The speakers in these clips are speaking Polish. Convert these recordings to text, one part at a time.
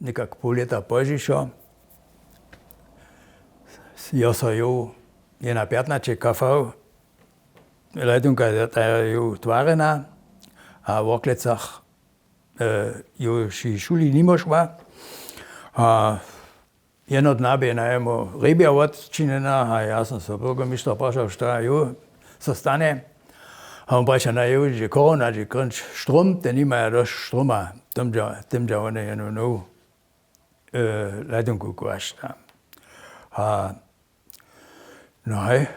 nekak pol leta požišo. Ja sa ju je na 15 kafał. Leidunka je ju tvarena, a v oklecach ju ši šuli nimošva. A jedno dnabie na jemu rybia odčinena, a ja som sa burgomistra pošal, šta ju sa stane. A on praša na ju, že korona, že krnč štrum, ten ima ja došť štruma, tým on je jednu novú leidunku kvašta. A no hej,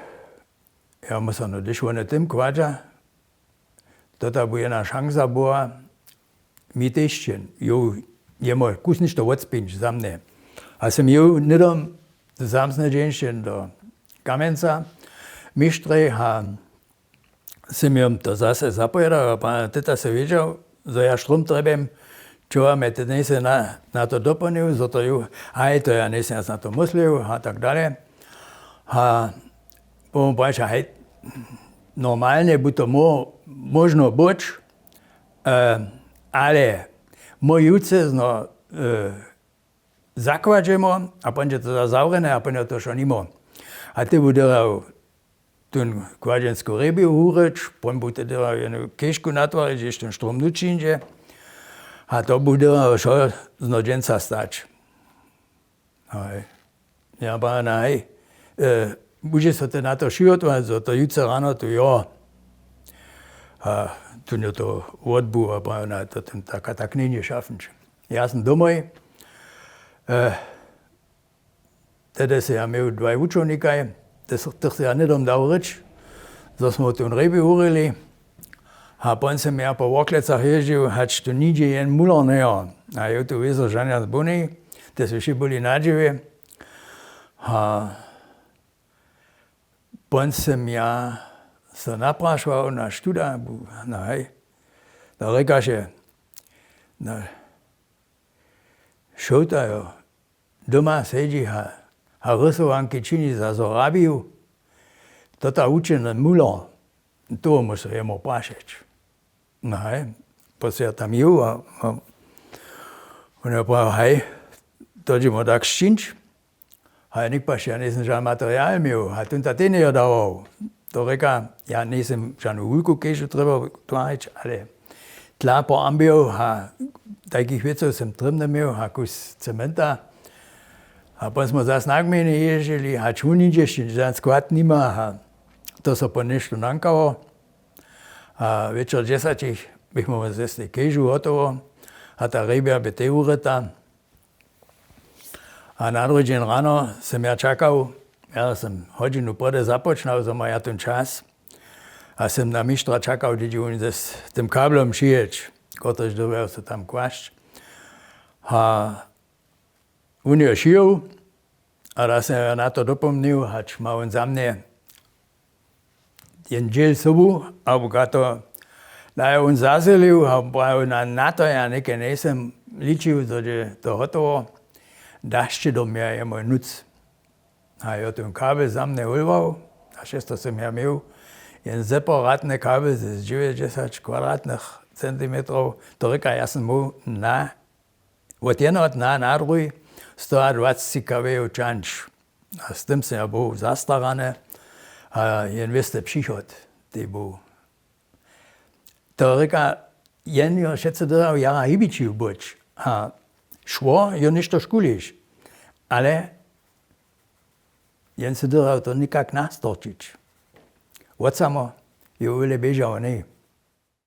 ja musím no když on je tým kvača, tota bude jedna šansa boha, mi tešćen, ju je moj kusnič to odspinč za mne. A sam ju nidom zamsne dženšćen do Kamenca, mištrej, a sam jom to zase zapojedal, pa teta se videl, že ja štrum trebem, čo me te nese na to doplnil, zato ju, aj to ja nesem na to myslil, a tak dalje. A poviem praša, hej, normalne by to možno byť, ale môj jucezno zakvačemo, a potom to zavrené, a potom to šo nimo. A ty bude ten kvačenskú rybiu húreč, potom bude jednu kešku natvoriť, že ten štrom nučinže, a to bude šo z noženca stať. Hej. Ja pána, hej, bude sa to na to šijotovať, za to juce ráno tu jo. A tu je to odbu, a pána, to tak není šafnč. Ja som domoj, tedy si ja měl dva učeníka, tych si ja nedom dal reč, za smo tu ryby húrili, a potom som ja po oklecach ježdil, hač tu nigde jen mular nejo. A jo tu vyzol žania z buny, te si vši boli nadžive. A potom som ja sa naprášval na študa, no hej, no rekaže, no, šoutajo, doma sedí a rysovanky činí za Zorabiu, tota učený mular, to musí jemu prášeť. No hej, potom ja tam ju a on je povedal, hej, to je mu tak ščinč, a ja nikpaš, ja nisem žal materiál měl, a tento ty nejodával. To reka, ja nisem žádnou hůjku kežu treba tvářiť, ale tla po ambio, a takých věcov jsem trebne měl, a kus cementa. A potom jsme zase na gmíny ježili, a čuníč ještě žádný skvat nima, a to se po nešto nankalo. A večer 10 bych mohl zjesť kežu hotovo, a ta rybia by te ureta. A na druhý deň ráno som ja čakal, ja som hodinu pode započnal, som ja ten čas. A som na mištra čakal, kde on s tým káblom šiječ, ktorý dovedel sa tam kvašť. A on je šijel, a da som ja na to dopomnil, hač ma on za mne jen džel sobu, alebo kato, da je on zazelil, a na to ja neke nesem ličil, že je to hotovo. Dašte do mňa je môj nuc. A ja ten kábel za mne ulval, a šesto som ja měl jen separátne kábel z 90 kvadratných centimetrov. To reka, ja som mu od jednoho dna na druhý 120 kW čanč. A s tým som ja bol zastaraný, a jen vyste příchod, ty bol. To reka, jen jo všetko dodal jara hybičiu buď. A šło, jo ništo škuliš, ale jen se dodal to nikak nastorčić. Od samo je ule bežao ne.